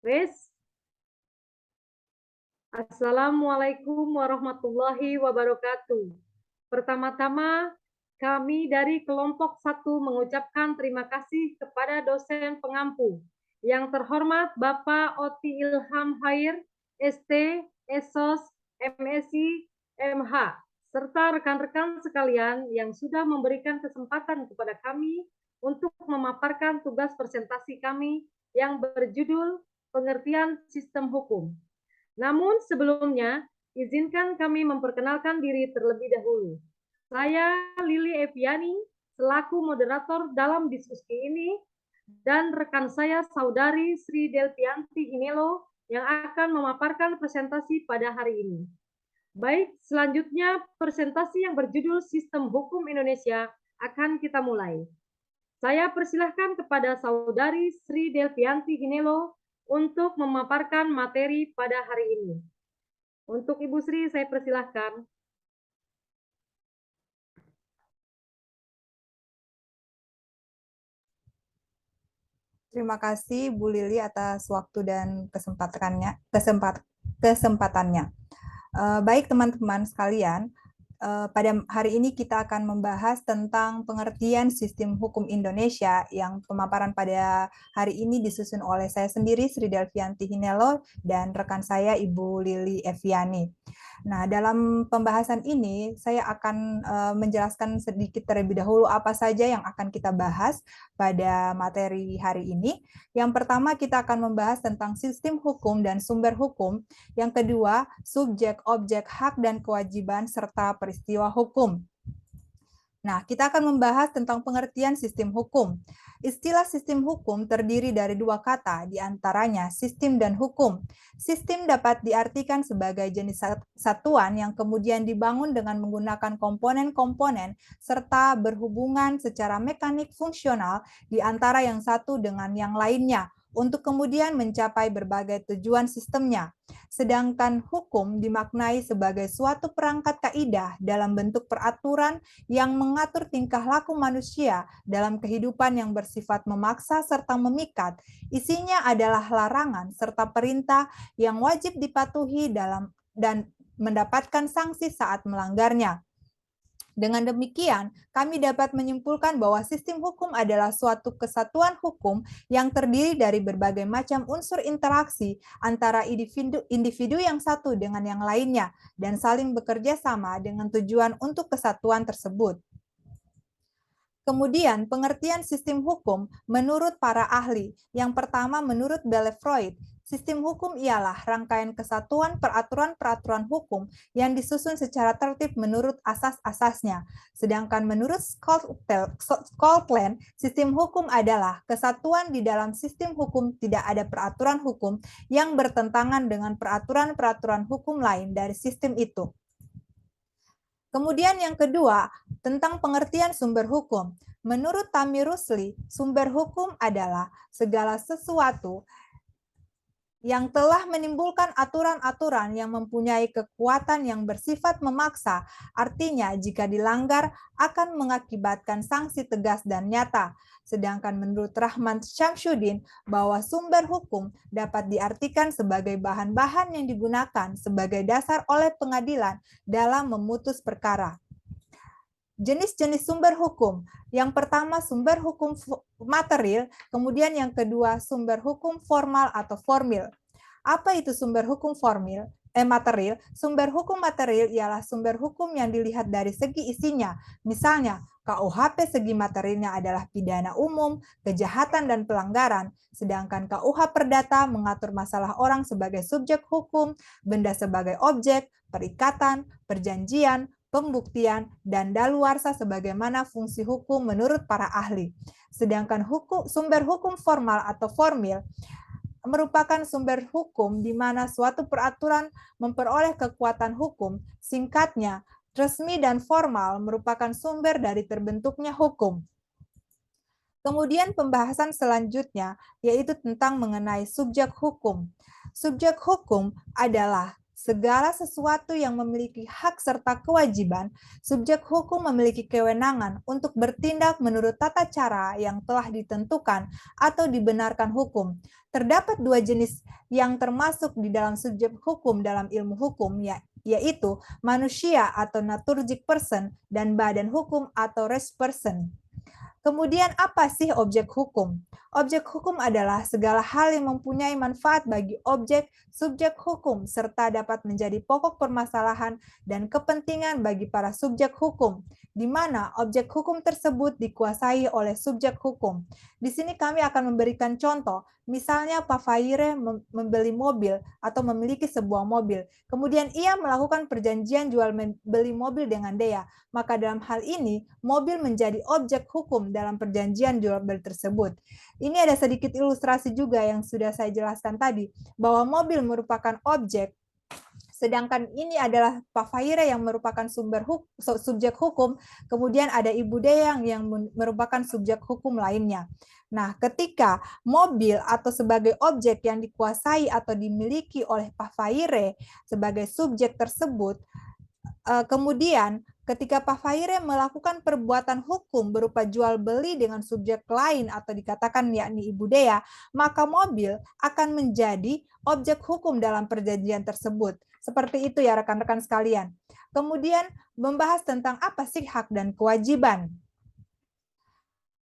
Wes, Assalamualaikum warahmatullahi wabarakatuh. Pertama-tama, kami dari kelompok 1 mengucapkan terima kasih kepada dosen pengampu. Yang terhormat Bapak Oti Ilham Hair, ST, ESOS, MSI, MH, serta rekan-rekan sekalian yang sudah memberikan kesempatan kepada kami untuk memaparkan tugas presentasi kami yang berjudul Pengertian Sistem Hukum. Namun sebelumnya, izinkan kami memperkenalkan diri terlebih dahulu. Saya Lili Eviani, selaku moderator dalam diskusi ini, dan rekan saya Saudari Sri Delpianti Hinelo yang akan memaparkan presentasi pada hari ini. Baik, selanjutnya presentasi yang berjudul Sistem Hukum Indonesia akan kita mulai. Saya persilahkan kepada Saudari Sri Delpianti Hinelo untuk memaparkan materi pada hari ini. Untuk Ibu Sri, saya persilahkan. Terima kasih Bu Lili atas waktu dan kesempatannya. Baik teman-teman sekalian, pada hari ini kita akan membahas tentang pengertian sistem hukum Indonesia yang pemaparan pada hari ini disusun oleh saya sendiri, Sri Delvianti Hinelo, dan rekan saya, Ibu Lili Eviani. Nah, dalam pembahasan ini, saya akan menjelaskan sedikit terlebih dahulu apa saja yang akan kita bahas pada materi hari ini. Yang pertama, kita akan membahas tentang sistem hukum dan sumber hukum. Yang kedua, subjek, objek, hak, dan kewajiban, serta peristiwa hukum. Nah, kita akan membahas tentang pengertian sistem hukum. Istilah sistem hukum terdiri dari dua kata, di antaranya sistem dan hukum. Sistem dapat diartikan sebagai jenis satuan yang kemudian dibangun dengan menggunakan komponen-komponen serta berhubungan secara mekanik fungsional di antara yang satu dengan yang lainnya, untuk kemudian mencapai berbagai tujuan sistemnya. Sedangkan hukum dimaknai sebagai suatu perangkat kaidah dalam bentuk peraturan yang mengatur tingkah laku manusia dalam kehidupan yang bersifat memaksa serta memikat. Isinya adalah larangan serta perintah yang wajib dipatuhi dan mendapatkan sanksi saat melanggarnya. Dengan demikian, kami dapat menyimpulkan bahwa sistem hukum adalah suatu kesatuan hukum yang terdiri dari berbagai macam unsur interaksi antara individu yang satu dengan yang lainnya dan saling bekerja sama dengan tujuan untuk kesatuan tersebut. Kemudian, pengertian sistem hukum menurut para ahli. Yang pertama, menurut Bellerophon, sistem hukum ialah rangkaian kesatuan peraturan-peraturan hukum yang disusun secara tertib menurut asas-asasnya. Sedangkan menurut Scotland, sistem hukum adalah kesatuan di dalam sistem hukum tidak ada peraturan hukum yang bertentangan dengan peraturan-peraturan hukum lain dari sistem itu. Kemudian yang kedua, tentang pengertian sumber hukum. Menurut Tammy Rusli, sumber hukum adalah segala sesuatu yang telah menimbulkan aturan-aturan yang mempunyai kekuatan yang bersifat memaksa, artinya jika dilanggar akan mengakibatkan sanksi tegas dan nyata. Sedangkan menurut Rahman Syamsuddin, bahwa sumber hukum dapat diartikan sebagai bahan-bahan yang digunakan sebagai dasar oleh pengadilan dalam memutus perkara. Jenis-jenis sumber hukum. Yang pertama sumber hukum material, kemudian yang kedua sumber hukum formal atau formil. Apa itu sumber hukum material? Sumber hukum material ialah sumber hukum yang dilihat dari segi isinya. Misalnya, KUHP segi materialnya adalah pidana umum, kejahatan dan pelanggaran, sedangkan KUH Perdata mengatur masalah orang sebagai subjek hukum, benda sebagai objek, perikatan, perjanjian, pembuktian, dan daluarsa sebagaimana fungsi hukum menurut para ahli. Sedangkan sumber hukum formal atau formil merupakan sumber hukum di mana suatu peraturan memperoleh kekuatan hukum. Singkatnya, resmi dan formal merupakan sumber dari terbentuknya hukum. Kemudian pembahasan selanjutnya yaitu tentang mengenai subjek hukum. Subjek hukum adalah segala sesuatu yang memiliki hak serta kewajiban, subjek hukum memiliki kewenangan untuk bertindak menurut tata cara yang telah ditentukan atau dibenarkan hukum. Terdapat dua jenis yang termasuk di dalam subjek hukum dalam ilmu hukum, yaitu manusia atau naturgic person dan badan hukum atau res person. Kemudian apa sih objek hukum? Objek hukum adalah segala hal yang mempunyai manfaat bagi objek subjek hukum serta dapat menjadi pokok permasalahan dan kepentingan bagi para subjek hukum, di mana objek hukum tersebut dikuasai oleh subjek hukum. Di sini kami akan memberikan contoh, misalnya Pak Faire membeli mobil atau memiliki sebuah mobil, kemudian ia melakukan perjanjian jual beli mobil dengan Dea, maka dalam hal ini mobil menjadi objek hukum dalam perjanjian jual beli tersebut. Ini ada sedikit ilustrasi juga yang sudah saya jelaskan tadi, bahwa mobil merupakan objek, sedangkan ini adalah Pak Faire yang merupakan subjek hukum, kemudian ada Ibu Deyang yang merupakan subjek hukum lainnya. Nah, ketika mobil atau sebagai objek yang dikuasai atau dimiliki oleh Pak Faire sebagai subjek tersebut, kemudian ketika Pak Faire melakukan perbuatan hukum berupa jual beli dengan subjek lain atau dikatakan yakni Ibu Dea, maka mobil akan menjadi objek hukum dalam perjanjian tersebut. Seperti itu ya rekan-rekan sekalian. Kemudian membahas tentang apa sih hak dan kewajiban.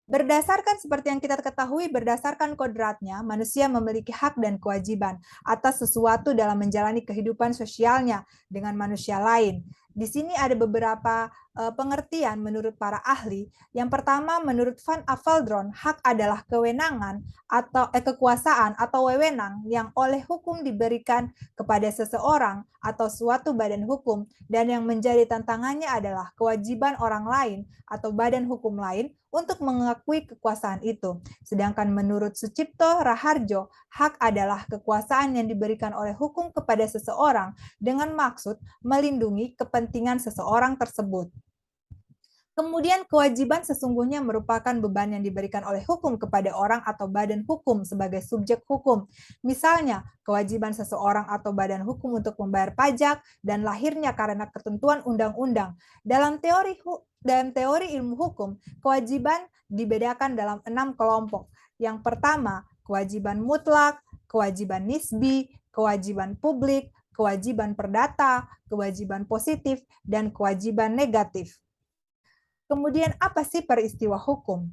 Berdasarkan seperti yang kita ketahui, berdasarkan kodratnya, manusia memiliki hak dan kewajiban atas sesuatu dalam menjalani kehidupan sosialnya dengan manusia lain. Di sini ada beberapa pengertian menurut para ahli. Yang pertama, menurut Van Aveldron, hak adalah kewenangan atau kekuasaan atau wewenang yang oleh hukum diberikan kepada seseorang atau suatu badan hukum, dan yang menjadi tantangannya adalah kewajiban orang lain atau badan hukum lain untuk mengakui kekuasaan itu. Sedangkan menurut Sucipto Raharjo, hak adalah kekuasaan yang diberikan oleh hukum kepada seseorang dengan maksud melindungi kepentingan seseorang tersebut. Kemudian kewajiban sesungguhnya merupakan beban yang diberikan oleh hukum kepada orang atau badan hukum sebagai subjek hukum. Misalnya, kewajiban seseorang atau badan hukum untuk membayar pajak dan lahirnya karena ketentuan undang-undang. Dalam teori ilmu hukum, kewajiban dibedakan dalam 6 kelompok. Yang pertama, kewajiban mutlak, kewajiban nisbi, kewajiban publik, kewajiban perdata, kewajiban positif, dan kewajiban negatif. Kemudian apa sih peristiwa hukum?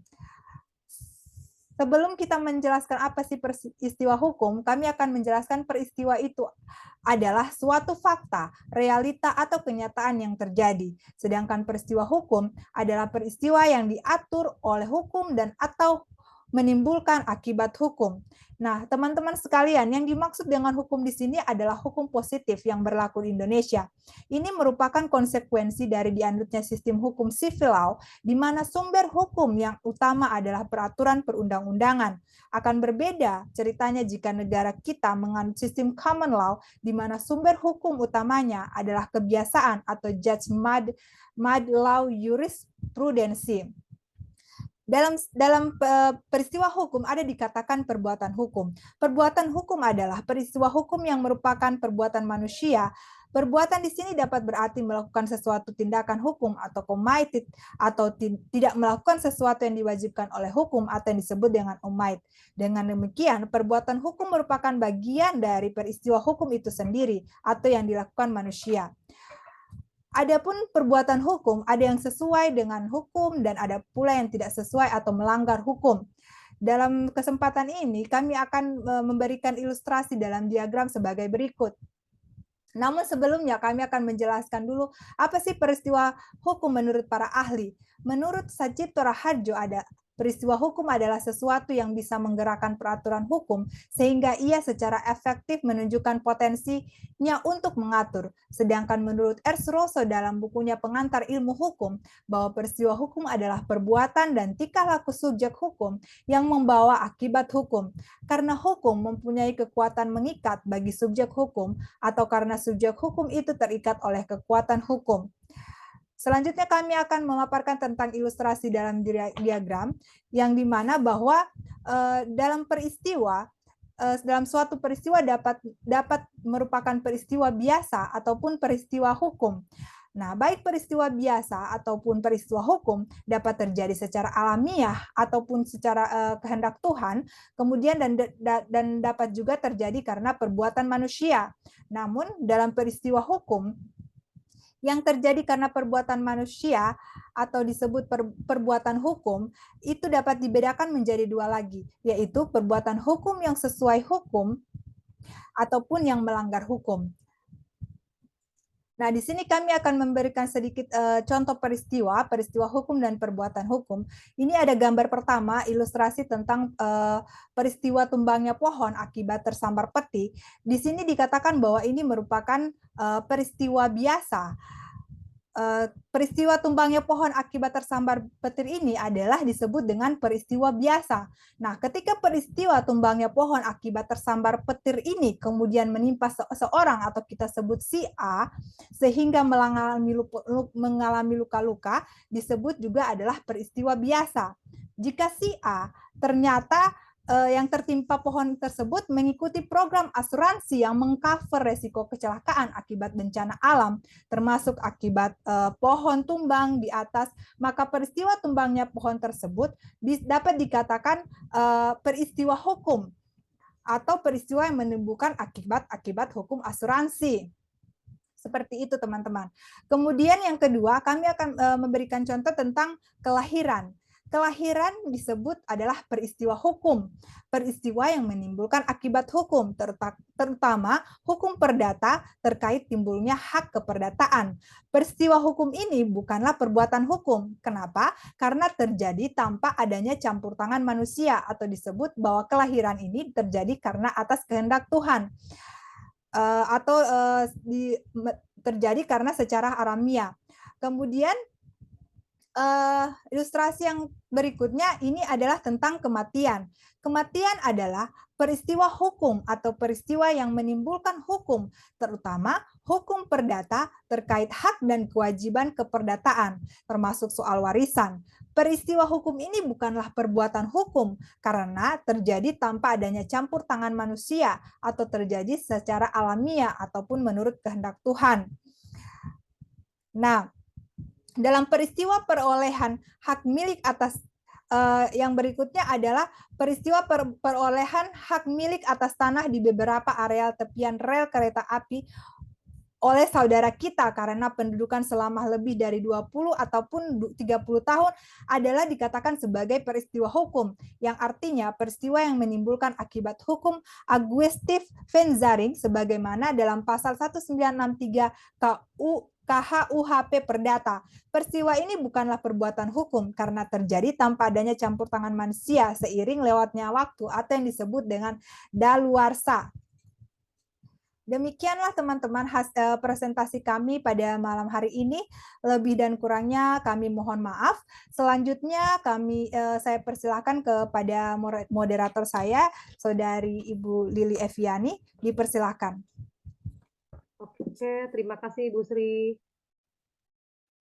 Sebelum kita menjelaskan apa sih peristiwa hukum, kami akan menjelaskan peristiwa itu adalah suatu fakta, realita, atau kenyataan yang terjadi. Sedangkan peristiwa hukum adalah peristiwa yang diatur oleh hukum dan atau menimbulkan akibat hukum. Nah, teman-teman sekalian, yang dimaksud dengan hukum di sini adalah hukum positif yang berlaku di Indonesia. Ini merupakan konsekuensi dari dianutnya sistem hukum civil law, di mana sumber hukum yang utama adalah peraturan perundang-undangan. Akan berbeda ceritanya jika negara kita menganut sistem common law, di mana sumber hukum utamanya adalah kebiasaan atau judge-made law jurisprudensi. Dalam peristiwa hukum ada dikatakan perbuatan hukum. Perbuatan hukum adalah peristiwa hukum yang merupakan perbuatan manusia. Perbuatan di sini dapat berarti melakukan sesuatu tindakan hukum atau committed, atau tidak melakukan sesuatu yang diwajibkan oleh hukum atau yang disebut dengan omit. Dengan demikian, perbuatan hukum merupakan bagian dari peristiwa hukum itu sendiri atau yang dilakukan manusia. Adapun perbuatan hukum, ada yang sesuai dengan hukum dan ada pula yang tidak sesuai atau melanggar hukum. Dalam kesempatan ini, kami akan memberikan ilustrasi dalam diagram sebagai berikut. Namun sebelumnya kami akan menjelaskan dulu apa sih peristiwa hukum menurut para ahli. Menurut Sucipto Raharjo, peristiwa hukum adalah sesuatu yang bisa menggerakkan peraturan hukum sehingga ia secara efektif menunjukkan potensinya untuk mengatur. Sedangkan menurut Ernst Rosso dalam bukunya Pengantar Ilmu Hukum, bahwa peristiwa hukum adalah perbuatan dan tingkah laku subjek hukum yang membawa akibat hukum. Karena hukum mempunyai kekuatan mengikat bagi subjek hukum atau karena subjek hukum itu terikat oleh kekuatan hukum. Selanjutnya kami akan memaparkan tentang ilustrasi dalam diagram yang dimana bahwa dalam peristiwa dalam suatu peristiwa dapat merupakan peristiwa biasa ataupun peristiwa hukum. Nah, baik peristiwa biasa ataupun peristiwa hukum dapat terjadi secara alamiah ataupun secara kehendak Tuhan, kemudian dan dapat juga terjadi karena perbuatan manusia. Namun, dalam peristiwa hukum yang terjadi karena perbuatan manusia atau disebut perbuatan hukum, itu dapat dibedakan menjadi dua lagi, yaitu perbuatan hukum yang sesuai hukum ataupun yang melanggar hukum. Nah, di sini kami akan memberikan sedikit contoh peristiwa hukum dan perbuatan hukum. Ini ada gambar pertama, ilustrasi tentang peristiwa tumbangnya pohon akibat tersambar peti. Di sini dikatakan bahwa ini merupakan peristiwa biasa. Peristiwa tumbangnya pohon akibat tersambar petir ini adalah disebut dengan peristiwa biasa. Nah, ketika peristiwa tumbangnya pohon akibat tersambar petir ini kemudian menimpa seseorang atau kita sebut si A, sehingga mengalami luka-luka, disebut juga adalah peristiwa biasa. Jika si A ternyata yang tertimpa pohon tersebut mengikuti program asuransi yang mengcover resiko kecelakaan akibat bencana alam, termasuk akibat pohon tumbang di atas, maka peristiwa tumbangnya pohon tersebut dapat dikatakan peristiwa hukum atau peristiwa yang menimbulkan akibat hukum asuransi. Seperti itu, teman-teman. Kemudian yang kedua, kami akan memberikan contoh tentang kelahiran. Kelahiran disebut adalah peristiwa hukum, peristiwa yang menimbulkan akibat hukum, terutama hukum perdata terkait timbulnya hak keperdataan. Peristiwa hukum ini bukanlah perbuatan hukum. Kenapa? Karena terjadi tanpa adanya campur tangan manusia, atau disebut bahwa kelahiran ini terjadi karena atas kehendak Tuhan. Atau terjadi karena secara alamiah. Kemudian ilustrasi yang berikutnya ini adalah tentang kematian. Kematian adalah peristiwa hukum atau peristiwa yang menimbulkan hukum, terutama hukum perdata terkait hak dan kewajiban keperdataan, termasuk soal warisan. Peristiwa hukum ini bukanlah perbuatan hukum karena terjadi tanpa adanya campur tangan manusia atau terjadi secara alamiah ataupun menurut kehendak Tuhan. Nah, dalam peristiwa perolehan hak milik atas yang berikutnya adalah peristiwa perolehan hak milik atas tanah di beberapa areal tepian rel kereta api oleh saudara kita karena pendudukan selama lebih dari 20 ataupun 30 tahun adalah dikatakan sebagai peristiwa hukum, yang artinya peristiwa yang menimbulkan akibat hukum aggressive Venzaring sebagaimana dalam pasal 1963 KHUHP Perdata. Peristiwa ini bukanlah perbuatan hukum karena terjadi tanpa adanya campur tangan manusia seiring lewatnya waktu atau yang disebut dengan daluarsa. Demikianlah teman-teman presentasi kami pada malam hari ini. Lebih dan kurangnya kami mohon maaf. Selanjutnya saya persilakan kepada moderator saya, Saudari Ibu Lili Eviani, dipersilakan. Oke, terima kasih Ibu Sri.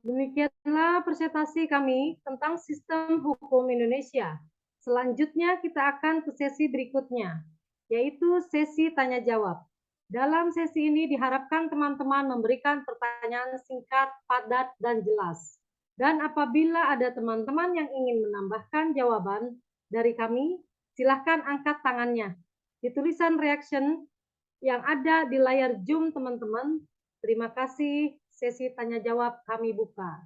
Demikianlah presentasi kami tentang sistem hukum Indonesia. Selanjutnya kita akan ke sesi berikutnya, yaitu sesi tanya jawab. Dalam sesi ini diharapkan teman-teman memberikan pertanyaan singkat, padat, dan jelas. Dan apabila ada teman-teman yang ingin menambahkan jawaban dari kami, silakan angkat tangannya. Di tulisan reaction yang ada di layar Zoom teman-teman. Terima kasih, sesi tanya jawab kami buka.